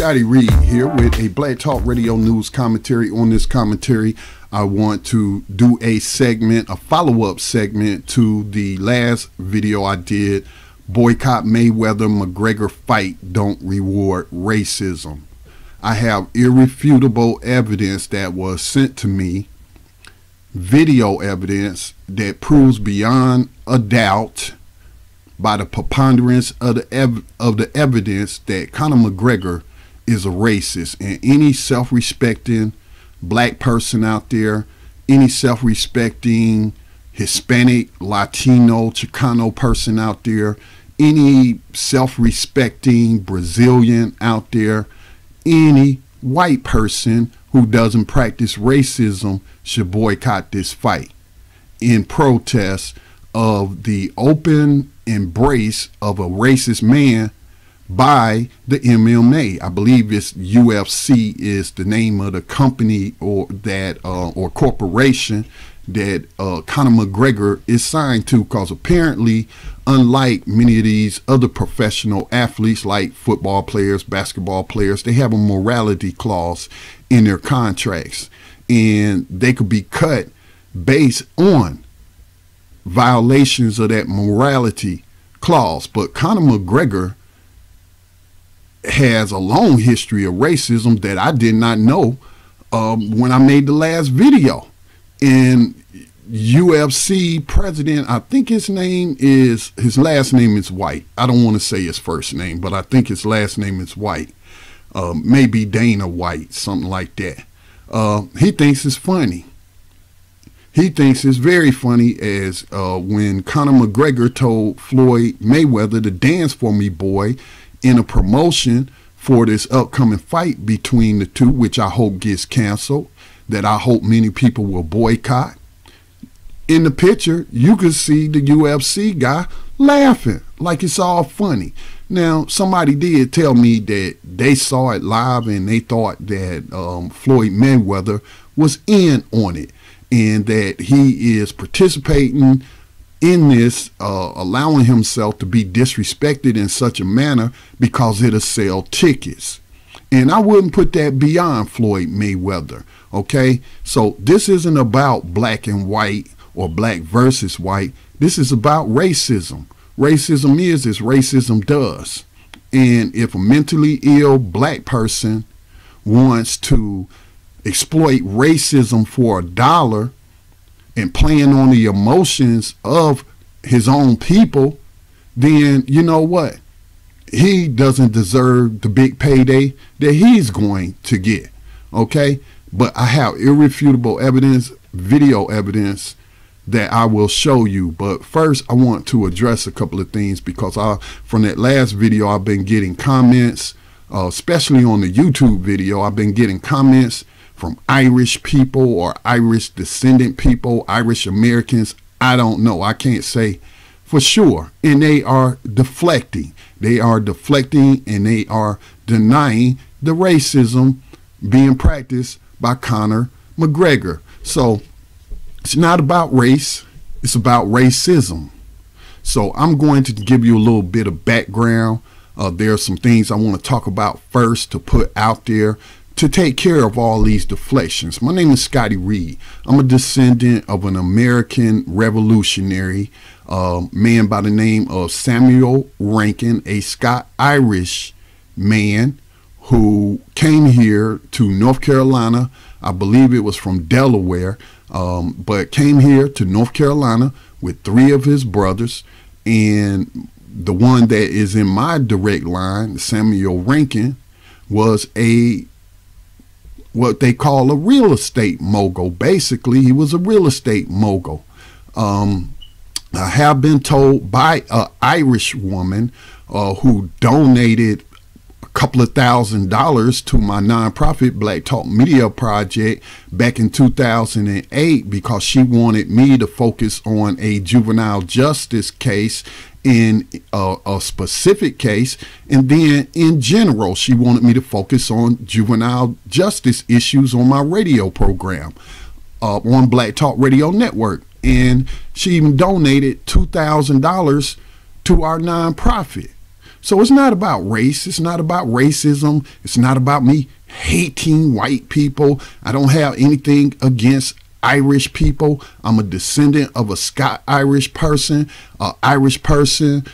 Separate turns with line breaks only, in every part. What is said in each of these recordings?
Scotty Reed here with a Black Talk Radio News commentary. On this commentary, I want to do a segment, a follow-up segment to the last video I did, Boycott Mayweather McGregor Fight, Don't Reward Racism. I have irrefutable evidence that was sent to me, video evidence that proves beyond a doubt by the preponderance of the evidence that Conor McGregor is a racist. And any self-respecting black person out there, any self-respecting Hispanic, Latino, Chicano person out there, any self-respecting Brazilian out there, any white person who doesn't practice racism should boycott this fight in protest of the open embrace of a racist man by the MMA. I believe it's UFC is the name of the company or that or corporation that Conor McGregor is signed to, because apparently, unlike many of these other professional athletes like football players, basketball players, they have a morality clause in their contracts, and they could be cut based on violations of that morality clause. But Conor McGregor has a long history of racism that I did not know when I made the last video. And UFC president, I think his last name is White. I don't want to say his first name, but I think his last name is White. Maybe Dana White, something like that. He thinks it's funny. He thinks it's very funny as when Conor McGregor told Floyd Mayweather to dance for me, boy, in a promotion for this upcoming fight between the two, which I hope gets canceled, that I hope many people will boycott. In the picture, you can see the UFC guy laughing like it's all funny. Now, somebody did tell me that they saw it live and they thought that Floyd Mayweather was in on it, and that he is participating in this, allowing himself to be disrespected in such a manner because it'll sell tickets. And I wouldn't put that beyond Floyd Mayweather, okay? So this isn't about black and white or black versus white. This is about racism. Racism is as racism does. And if a mentally ill black person wants to exploit racism for $1 and playing on the emotions of his own people, then you know what? He doesn't deserve the big payday that he's going to get, okay? But I have irrefutable evidence, video evidence that I will show you. But first, I want to address a couple of things, because from that last video, I've been getting comments, especially on the YouTube video. I've been getting comments from Irish people or Irish descendant people, Irish Americans. I don't know. I can't say for sure. And they are deflecting. They are deflecting and they are denying the racism being practiced by Conor McGregor. So it's not about race. It's about racism. So I'm going to give you a little bit of background. There are some things I want to talk about first to put out there to take care of all these deflections. My name is Scotty Reed. I'm a descendant of an American revolutionary man by the name of Samuel Rankin, a Scot-Irish man who came here to North Carolina. I believe it was from Delaware, but came here to North Carolina with 3 of his brothers. And the one that is in my direct line, Samuel Rankin, was what they call a real estate mogul. Basically, he was a real estate mogul. I have been told by an Irish woman who donated a couple of $1,000s to my nonprofit Black Talk Media Project back in 2008 because she wanted me to focus on a juvenile justice case, in a specific case, and then in general she wanted me to focus on juvenile justice issues on my radio program on Black Talk Radio Network. And she even donated $2,000 to our nonprofit. So it's not about race. It's not about racism. It's not about me hating white people. I don't have anything against Irish people. I'm a descendant of a Scot-Irish person. Irish person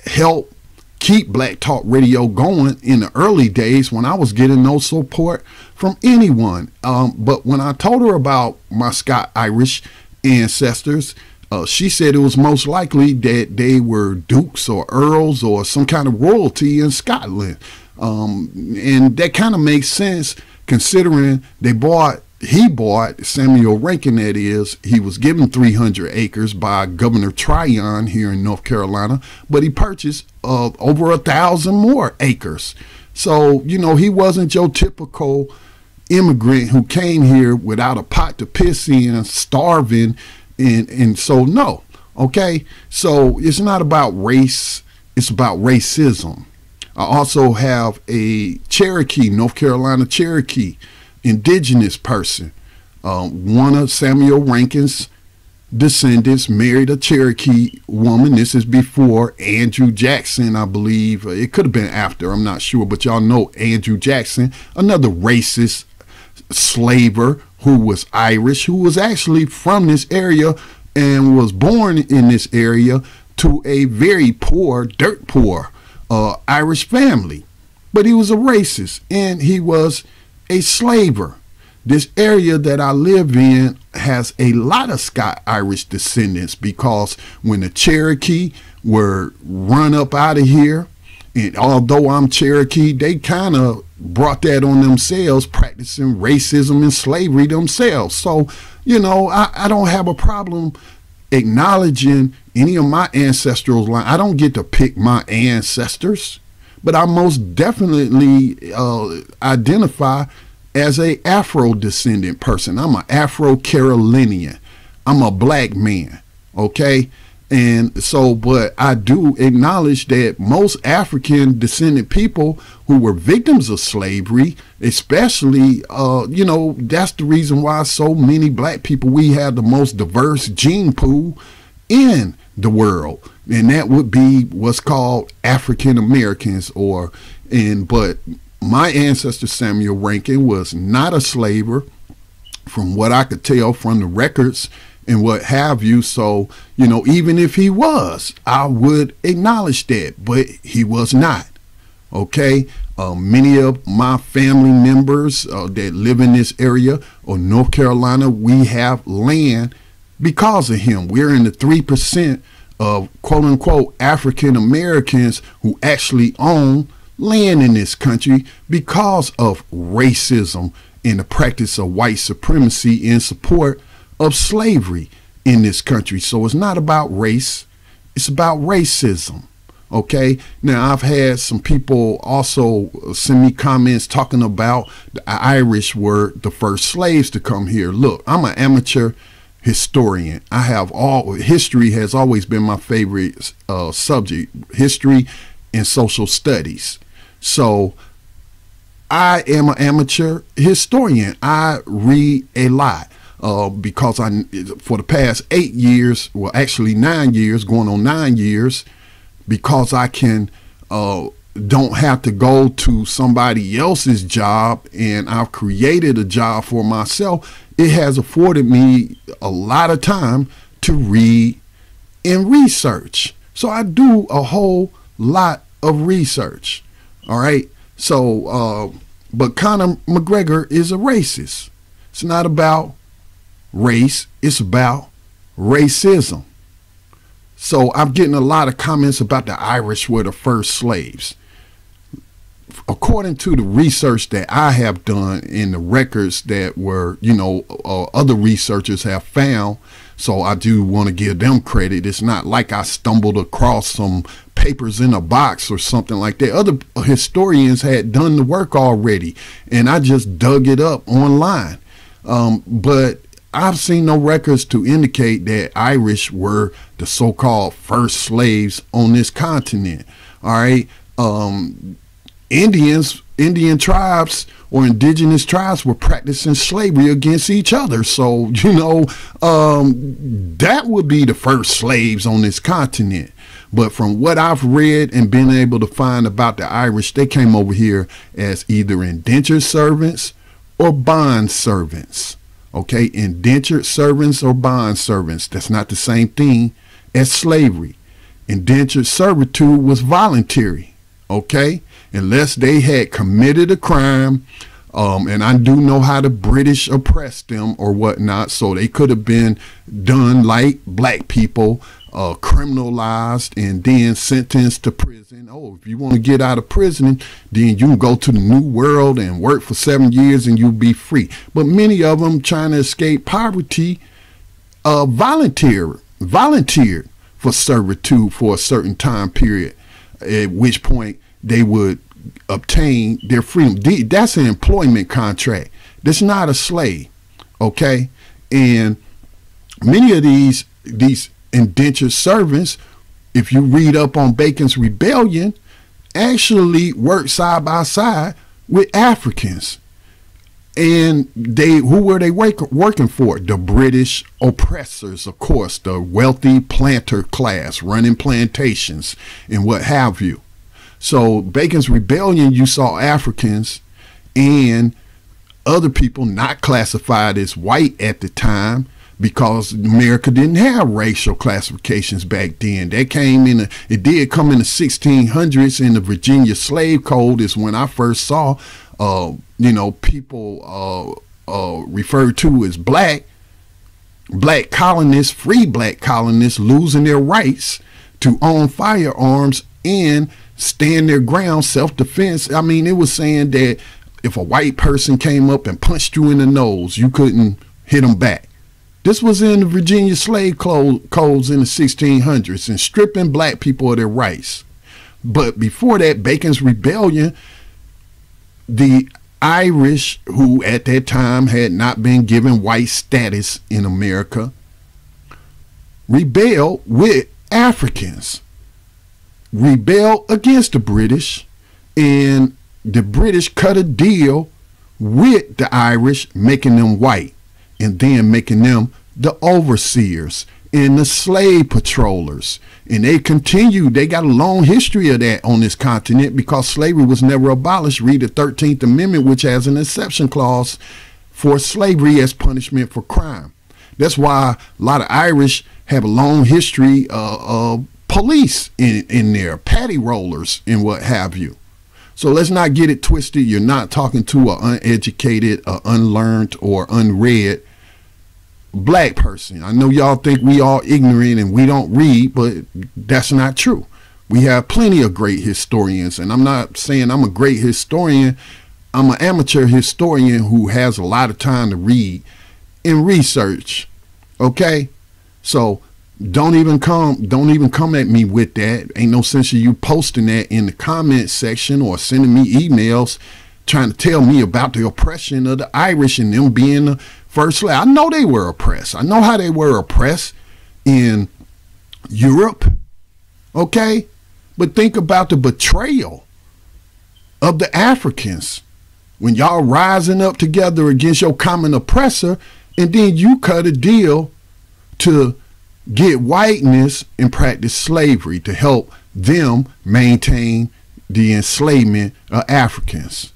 helped keep Black Talk Radio going in the early days when I was getting no support from anyone. But when I told her about my Scot-Irish ancestors, she said it was most likely that they were dukes or earls or some kind of royalty in Scotland. And that kind of makes sense considering he bought, Samuel Rankin that is, he was given 300 acres by Governor Tryon here in North Carolina, but he purchased over 1,000 more acres. So, you know, he wasn't your typical immigrant who came here without a pot to piss in, starving, and so no. Okay, so it's not about race, it's about racism. I also have a Cherokee, North Carolina Cherokee, indigenous person. One of Samuel Rankin's descendants married a Cherokee woman. This is before Andrew Jackson, I believe. It could have been after, I'm not sure, but y'all know Andrew Jackson, another racist slaver who was Irish, who was actually from this area and was born in this area to a very poor, dirt poor Irish family. But he was a racist and he was a slaver. This area that I live in has a lot of Scot-Irish descendants because when the Cherokee were run up out of here, and although I'm Cherokee, they kind of brought that on themselves, practicing racism and slavery themselves. So, you know, I don't have a problem acknowledging any of my ancestral line. I don't get to pick my ancestors, but I most definitely identify as a Afro-descendant person. I'm an Afro-Carolinian. I'm a black man, okay? And so, but I do acknowledge that most African descendant people who were victims of slavery, especially, you know, that's the reason why so many black people, we have the most diverse gene pool in the world. And that would be what's called African Americans but my ancestor Samuel Rankin was not a slaver from what I could tell from the records and what have you. So, you know, even if he was, I would acknowledge that, but he was not. Okay. Many of my family members that live in this area or North Carolina, we have land because of him. We're in the 3% of quote unquote African Americans who actually own land in this country because of racism and the practice of white supremacy in support of slavery in this country. So it's not about race, it's about racism. Okay, now I've had some people also send me comments talking about the Irish were the first slaves to come here. Look, I'm an amateur historian. History has always been my favorite subject, history and social studies. So I am an amateur historian. I read a lot because for the past 8 years, well, actually 9 years, going on 9 years, because I don't have to go to somebody else's job and I've created a job for myself. It has afforded me a lot of time to read and research. So I do a whole lot of research. All right. So, but Conor McGregor is a racist. It's not about race. It's about racism. So I'm getting a lot of comments about the Irish were the first slaves. According to the research that I have done in the records that were, you know, other researchers have found, so I do want to give them credit. It's not like I stumbled across some papers in a box or something like that. Other historians had done the work already, and I just dug it up online. But I've seen no records to indicate that Irish were the so-called first slaves on this continent. All right. Indian tribes or indigenous tribes were practicing slavery against each other. So, you know, that would be the first slaves on this continent. But from what I've read and been able to find about the Irish, they came over here as either indentured servants or bond servants. Okay, indentured servants or bond servants. That's not the same thing as slavery. Indentured servitude was voluntary. Okay, unless they had committed a crime. And I do know how the British oppressed them or whatnot, so they could have been done like black people, criminalized and then sentenced to prison. Oh, if you want to get out of prison, then you can go to the New World and work for 7 years and you'll be free. But many of them trying to escape poverty volunteered for servitude for a certain time period, at which point they would obtain their freedom. That's an employment contract. That's not a slave. Okay, and many of these indentured servants, if you read up on Bacon's Rebellion, actually worked side by side with Africans. And who were they working for? The British oppressors, of course, the wealthy planter class running plantations and what have you. So Bacon's Rebellion, you saw Africans and other people not classified as white at the time, because America didn't have racial classifications back then. That came in, it did come in the 1600s in the Virginia Slave Code is when I first saw, people referred to as black colonists, free black colonists losing their rights to own firearms and stand their ground, self-defense. I mean, it was saying that if a white person came up and punched you in the nose, you couldn't hit them back. This was in the Virginia slave codes in the 1600s and stripping black people of their rights. But before that, Bacon's Rebellion, the Irish, who at that time had not been given white status in America, rebelled with Africans, rebelled against the British, and the British cut a deal with the Irish, making them white and then making them the overseers and the slave patrollers. And they continued. They got a long history of that on this continent because slavery was never abolished. Read the 13th Amendment, which has an exception clause for slavery as punishment for crime. That's why a lot of Irish have a long history of police in there, patty rollers and what have you. So let's not get it twisted. You're not talking to an uneducated, unlearned, or unread black person. I know y'all think we all ignorant and we don't read, but that's not true. We have plenty of great historians, and I'm not saying I'm a great historian. I'm an amateur historian who has a lot of time to read and research. Okay, so don't even come at me with that. Ain't no sense of you posting that in the comment section or sending me emails trying to tell me about the oppression of the Irish and them being the first slave. I know they were oppressed. I know how they were oppressed in Europe. Okay, but think about the betrayal of the Africans when y'all rising up together against your common oppressor, and then you cut a deal to get whiteness and practice slavery to help them maintain the enslavement of Africans.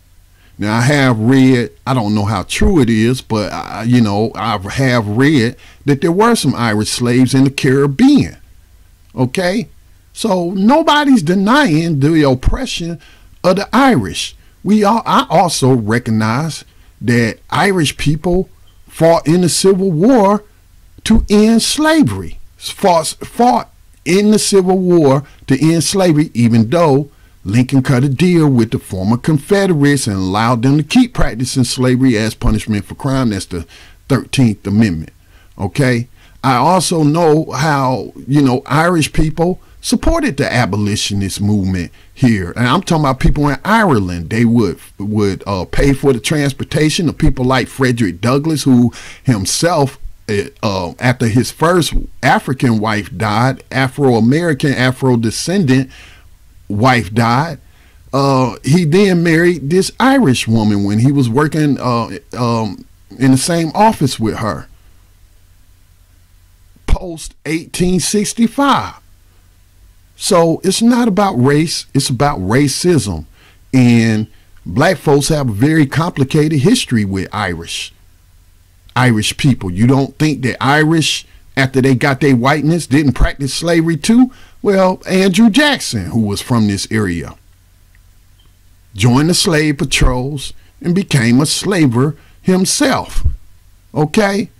Now, I have read, I don't know how true it is, but I have read that there were some Irish slaves in the Caribbean. Okay, so nobody's denying the oppression of the Irish. I also recognize that Irish people fought in the Civil War to end slavery. Fought in the Civil War to end slavery, even though Lincoln cut a deal with the former Confederates and allowed them to keep practicing slavery as punishment for crime. That's the 13th Amendment. Okay, I also know how Irish people supported the abolitionist movement here, and I'm talking about people in Ireland. They would pay for the transportation of people like Frederick Douglass, who himself, after his first African wife died, Afro-American, Afro-descendant wife died, he then married this Irish woman when he was working in the same office with her post 1865. So it's not about race, it's about racism. And black folks have a very complicated history with Irish people. You don't think that Irish, after they got their whiteness, didn't practice slavery too? Well, Andrew Jackson, who was from this area, joined the slave patrols and became a slaver himself. Okay?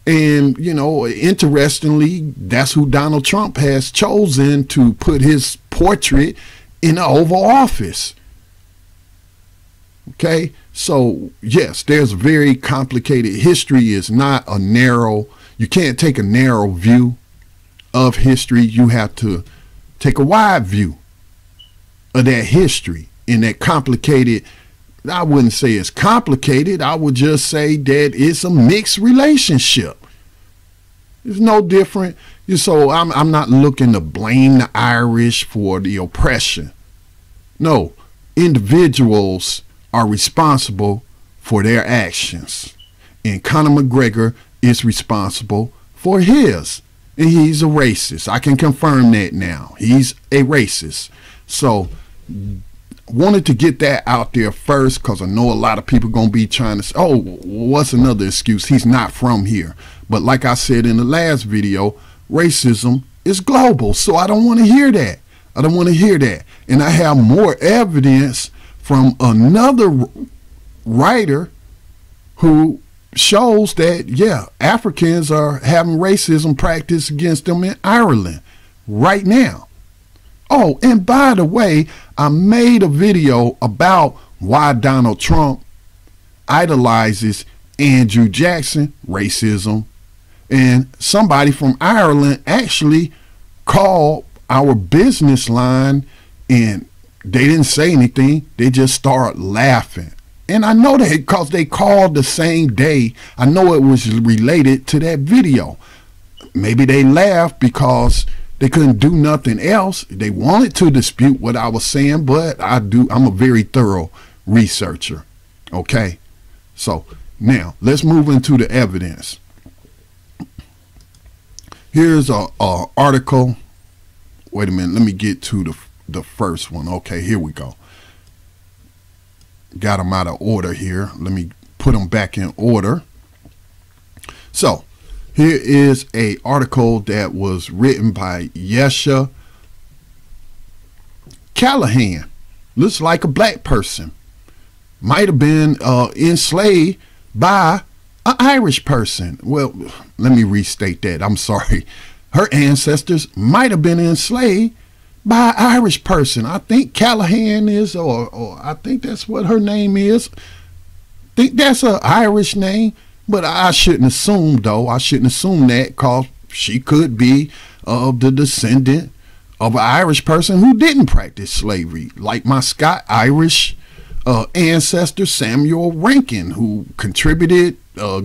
And, you know, interestingly, that's who Donald Trump has chosen to put his portrait in the Oval Office. Okay? So, yes, there's a very complicated history. Is not a narrow, you can't take a narrow view of history. You have to take a wide view of that history. And that complicated, I wouldn't say it's complicated. I would just say that it's a mixed relationship. It's no different. So I'm not looking to blame the Irish for the oppression. No, individuals are responsible for their actions. And Conor McGregor is responsible for his. And he's a racist. I can confirm that now. He's a racist. So wanted to get that out there first, because I know a lot of people going to be trying to say, oh, what's another excuse? He's not from here. But like I said in the last video, racism is global. So I don't want to hear that. I don't want to hear that. And I have more evidence from another writer who shows that, yeah, Africans are having racism practiced against them in Ireland right now. Oh, and by the way, I made a video about why Donald Trump idolizes Andrew Jackson, racism, and somebody from Ireland actually called our business line, and they didn't say anything. They just started laughing. And I know that because they called the same day. I know it was related to that video. Maybe they laughed because they couldn't do nothing else. They wanted to dispute what I was saying, but I'm a very thorough researcher. Okay. So now let's move into the evidence. Here's a article. Wait a minute. Let me get to the first one. Okay, here we go. Got them out of order here. Let me put them back in order. So here is a article that was written by Yesha Callahan. Looks like a black person. Might have been enslaved by an Irish person. Well, let me restate that. I'm sorry. Her ancestors might have been enslaved by an Irish person. I think Callahan is, or I think that's what her name is. I think that's an Irish name, but I shouldn't assume, though. I shouldn't assume that, because she could be the descendant of an Irish person who didn't practice slavery, like my Scot-Irish ancestor Samuel Rankin, who contributed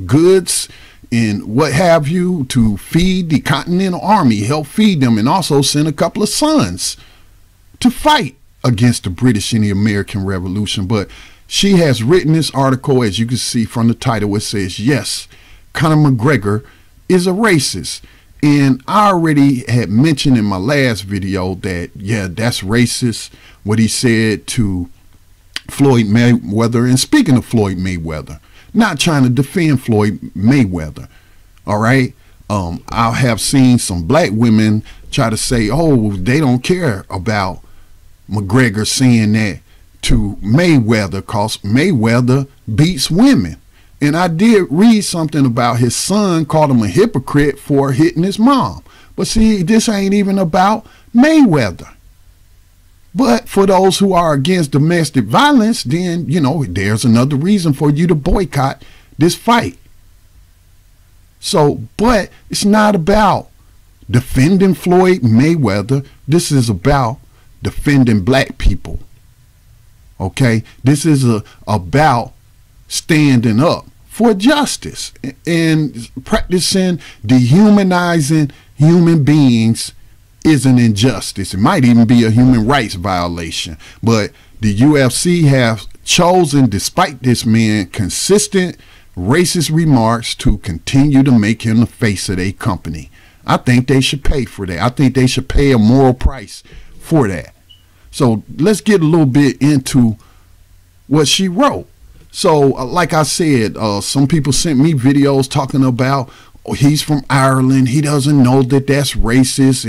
goods and what have you to feed the Continental Army, help feed them, and also sent a couple of sons to fight against the British in the American Revolution. But she has written this article, as you can see from the title. It says, yes, Conor McGregor is a racist. And I already had mentioned in my last video that, yeah, that's racist, what he said to Floyd Mayweather. And speaking of Floyd Mayweather, not trying to defend Floyd Mayweather, all right? I have seen some black women try to say, oh, they don't care about McGregor saying that to Mayweather because Mayweather beats women. And I did read something about his son called him a hypocrite for hitting his mom. But see, this ain't even about Mayweather. But for those who are against domestic violence, then, you know, there's another reason for you to boycott this fight. So, but it's not about defending Floyd Mayweather. This is about defending black people. Okay? This is about standing up for justice and practicing dehumanizing human beings is an injustice. It might even be a human rights violation. But the UFC have chosen, despite this man consistent racist remarks, to continue to make him the face of their company. I think they should pay for that. I think they should pay a moral price for that. So let's get a little bit into what she wrote. So like I said, some people sent me videos talking about, oh, he's from Ireland, he doesn't know that that's racist,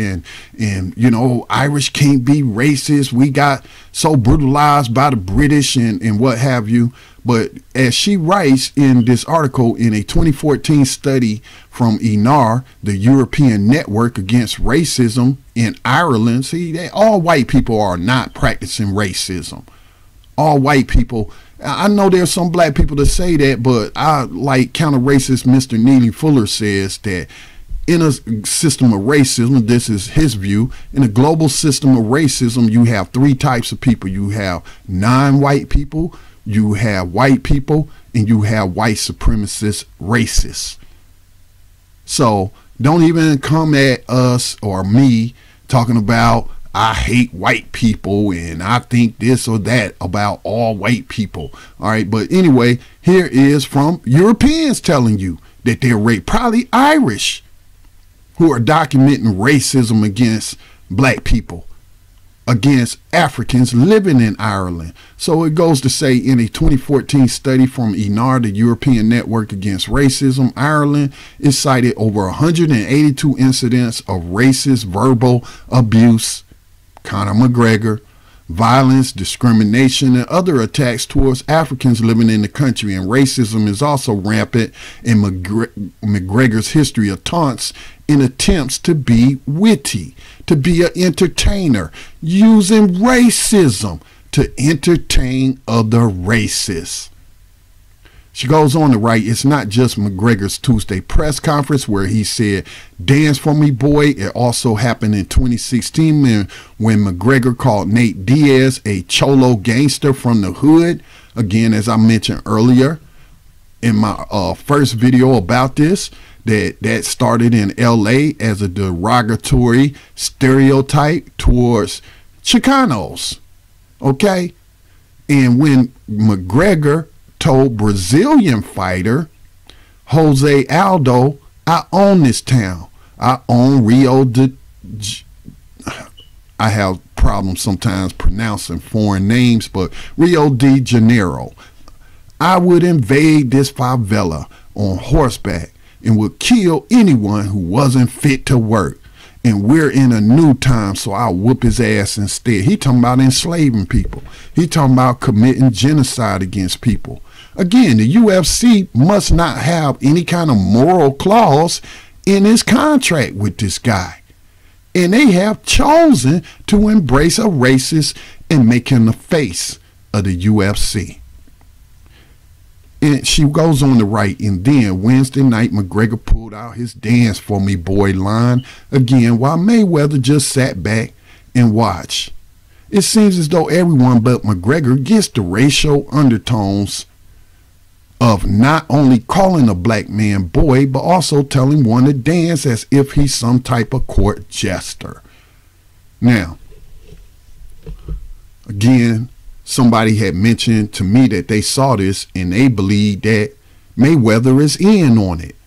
and you know, Irish can't be racist, we got so brutalized by the British and what have you. But as she writes in this article, in a 2014 study from INAR, the European Network Against Racism in Ireland, see, all white people are not practicing racism. All white people. I know there's some black people that say that, but I like counter-racist Mr. Neely Fuller says that in a system of racism, this is his view, in a global system of racism, you have three types of people. You have non-white people, you have white people, and you have white supremacist racists. So don't even come at us or me talking about I hate white people and I think this or that about all white people. All right. But anyway, here is from Europeans telling you that they're probably Irish, who are documenting racism against black people, against Africans living in Ireland. So it goes to say, in a 2014 study from INAR, the European Network Against Racism, Ireland, it cited over 182 incidents of racist verbal abuse, Conor McGregor, violence, discrimination, and other attacks towards Africans living in the country. And racism is also rampant in McGregor's history of taunts in attempts to be witty, to be an entertainer, using racism to entertain other racists. She goes on to write, it's not just McGregor's Tuesday press conference where he said, "Dance for me, boy." It also happened in 2016 when McGregor called Nate Diaz a cholo gangster from the hood. Again, as I mentioned earlier in my first video about this, that started in LA as a derogatory stereotype towards Chicanos. Okay? And when McGregor told Brazilian fighter Jose Aldo, "I own this town. I own I have problems sometimes pronouncing foreign names, but Rio de Janeiro. I would invade this favela on horseback and would kill anyone who wasn't fit to work. And we're in a new time, so I'll whoop his ass instead." He talking about enslaving people. He talking about committing genocide against people. Again, the UFC must not have any kind of moral clause in his contract with this guy. And they have chosen to embrace a racist and make him the face of the UFC. And she goes on to write, and then Wednesday night, McGregor pulled out his "dance for me, boy" line again, while Mayweather just sat back and watched. It seems as though everyone but McGregor gets the racial undertones of not only calling a black man boy, but also telling one to dance as if he's some type of court jester. Now, again, somebody had mentioned to me that they saw this and they believe that Mayweather is in on it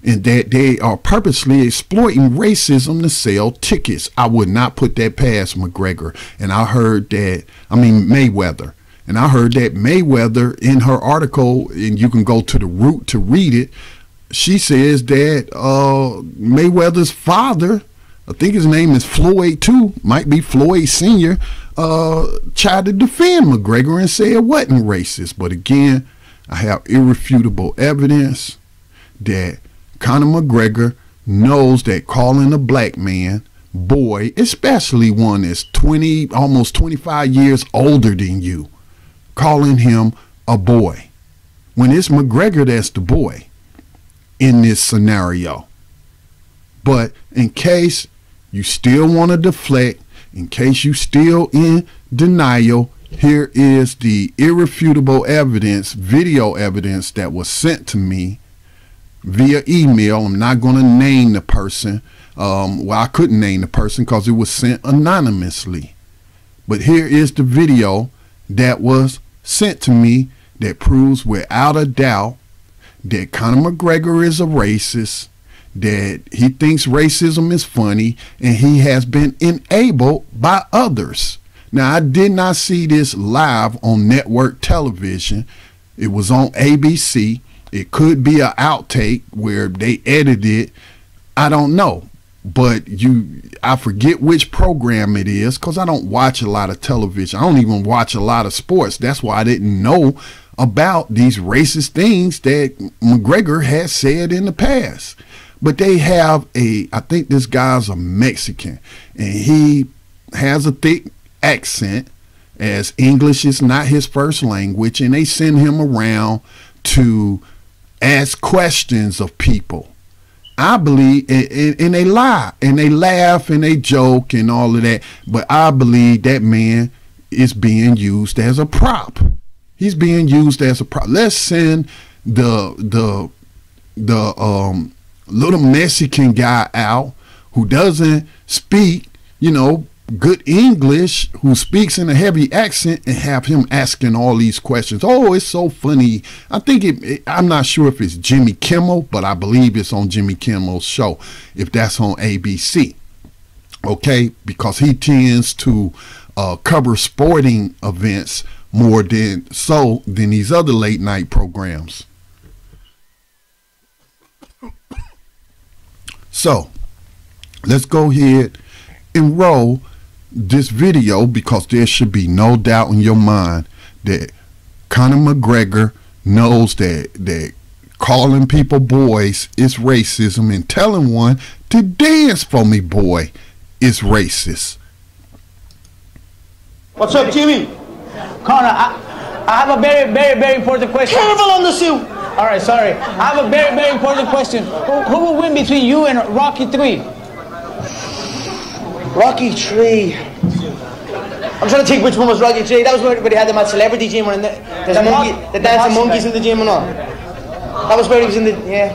and that they are purposely exploiting racism to sell tickets. I would not put that past McGregor. And I heard that, Mayweather. And I heard that Mayweather, in her article, and you can go to the Root to read it, she says that Mayweather's father, I think his name is Floyd too, might be Floyd Sr., tried to defend McGregor and say it wasn't racist. But again, I have irrefutable evidence that Conor McGregor knows that calling a black man boy, especially one that's 20, almost 25 years older than you, calling him a boy, when it's McGregor that's the boy in this scenario. But in case you still want to deflect, in case you still in denial, here is the irrefutable evidence, video evidence that was sent to me via email. I'm not going to name the person. Well, I couldn't name the person because it was sent anonymously. But here is the video that was sent to me that proves without a doubt that Conor McGregor is a racist, that he thinks racism is funny and he has been enabled by others. Now, I did not see this live on network television. It was on ABC. It could be an outtake where they edited it. I don't know. But I forget which program it is because I don't watch a lot of television. I don't even watch a lot of sports. That's why I didn't know about these racist things that McGregor has said in the past. But they have I think this guy's a Mexican, and he has a thick accent, as English is not his first language, and they send him around to ask questions of people. I believe, and they lie, and they laugh, and they joke, and all of that, but I believe that man is being used as a prop. He's being used as a prop. Let's send the little Mexican guy out who doesn't speak, good English, who speaks in a heavy accent, and have him asking all these questions. Oh, it's so funny. I think I'm not sure if it's Jimmy Kimmel, but I believe it's on Jimmy Kimmel's show, if that's on ABC. Okay, because he tends to cover sporting events more than these other late night programs. So let's go ahead and roll this video, because there should be no doubt in your mind that Conor McGregor knows that calling people boys is racism, and telling one to dance for me, boy, is racist.
What's up, Jimmy?
Conor, I have a very, very, very important question.
Careful on the suit.
All right, sorry. I have a very, very important question. Who will win between you and Rocky 3?
Rocky 3. I'm trying to think which one was Rocky 3. That was where they had them at Celebrity Gym, and there's the dancing monkeys in the gym and all. That was where he was in the, yeah.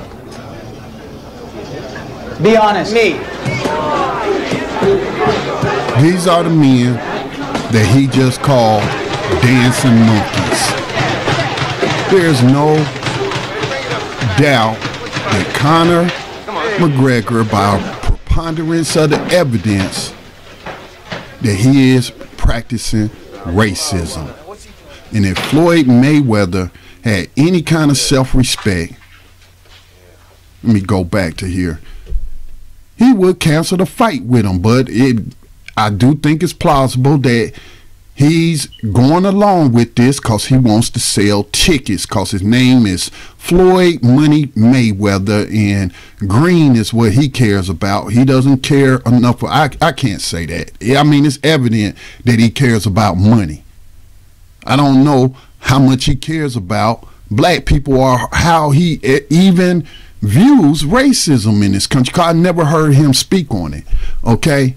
Be honest.
Me.
These are the men that he just called dancing monkeys. There's no doubt that Conor McGregor, by preponderance of the evidence, that he is practicing racism. And if Floyd Mayweather had any kind of self-respect, let me go back to here, he would cancel the fight with him. But I do think it's plausible that he's going along with this because he wants to sell tickets, because his name is Floyd Money Mayweather, and green is what he cares about. He doesn't care enough for, I can't say that. I mean, it's evident that he cares about money. I don't know how much he cares about black people or how he even views racism in this country, because I never heard him speak on it. Okay?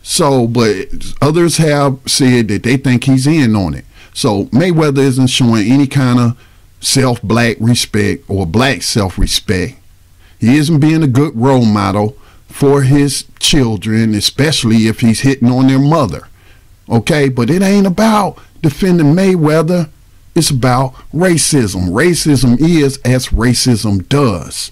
So, but others have said that they think he's in on it. So Mayweather isn't showing any kind of black respect or black self-respect. He isn't being a good role model for his children, especially if he's hitting on their mother. Okay, but it ain't about defending Mayweather. It's about racism. Racism is as racism does.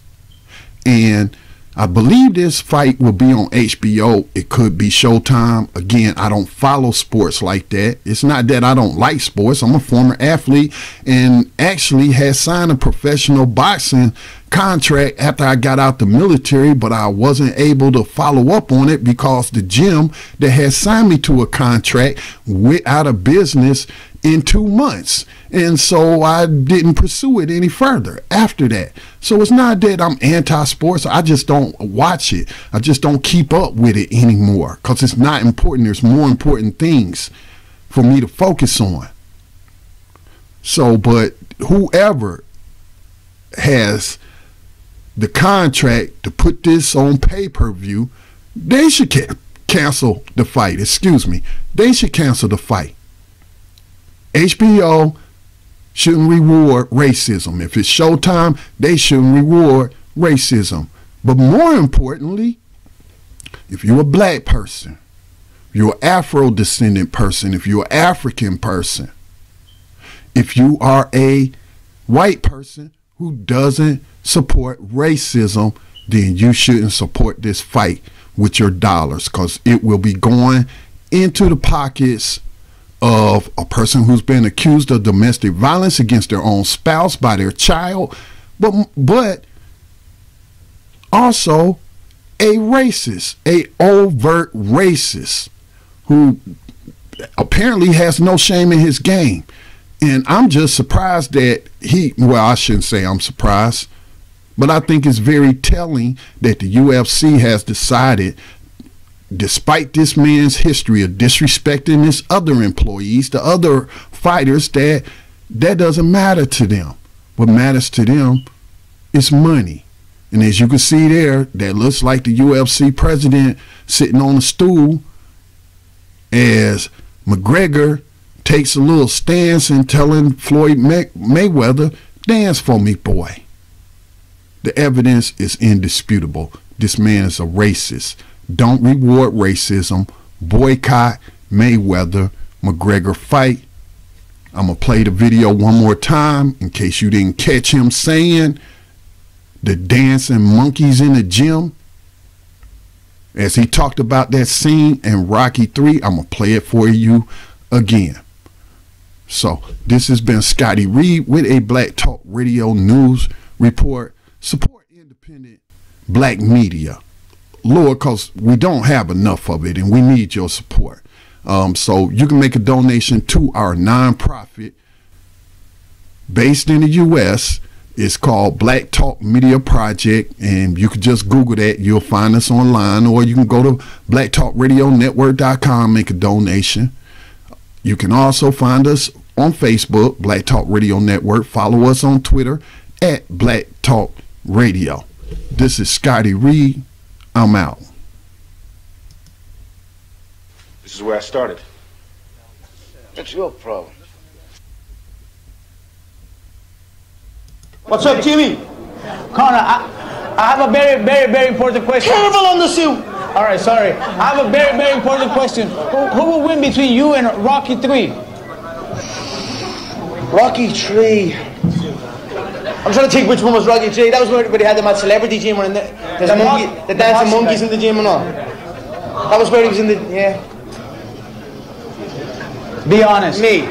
And I believe this fight will be on HBO. It could be Showtime. Again, I don't follow sports like that. It's not that I don't like sports. I'm a former athlete and actually had signed a professional boxing contract after I got out the military, but I wasn't able to follow up on it because the gym that had signed me to a contract went out of business in 2 months. And so I didn't pursue it any further after that. So it's not that I'm anti-sports. I just don't watch it. I just don't keep up with it anymore because it's not important. There's more important things for me to focus on. So, but whoever has the contract to put this on pay-per-view, they should cancel the fight. Excuse me. They should cancel the fight. HBO shouldn't reward racism. If it's Showtime, they shouldn't reward racism. But more importantly, if you're a black person, if you're an Afro-descendant person, if you're an African person, if you are a white person who doesn't support racism, then you shouldn't support this fight with your dollars, because it will be going into the pockets of a person who's been accused of domestic violence against their own spouse by their child, but also a racist, a overt racist who apparently has no shame in his game. And I'm just surprised that well, I shouldn't say I'm surprised, but I think it's very telling that the UFC has decided, despite this man's history of disrespecting his other employees, the other fighters, that doesn't matter to them. What matters to them is money. And as you can see there, that looks like the UFC president sitting on a stool as McGregor takes a little stance and telling Floyd Mayweather, dance for me, boy. The evidence is indisputable. This man is a racist. Don't reward racism. Boycott Mayweather McGregor fight. I'm going to play the video one more time in case you didn't catch him saying the dancing monkeys in the gym. As he talked about that scene in Rocky 3, I'm going to play it for you again. So this has been Scotty Reed with a Black Talk Radio News Report. Support independent black media, Lord, because we don't have enough of it and we need your support. So you can make a donation to our nonprofit based in the U.S. It's called Black Talk Media Project, and you can just Google that. You'll find us online, or you can go to blacktalkradionetwork.com, make a donation. You can also find us on Facebook, Black Talk Radio Network. Follow us on Twitter at Black Talk Radio. This is Scotty Reed. I'm out.
This is where I started.
That's your problem. What's up, Jimmy?
Conor, I have a very, very, very important question.
Terrible on the suit.
All right, sorry. I have a very, very important question. Who will win between you and Rocky 3?
Rocky 3. I'm trying to think which one was Rocky 3. That was where everybody had them at Celebrity Gym, and there's a monkey, the dancing monkeys in the gym and all. That was where he was in the, yeah.
Be honest.
Me.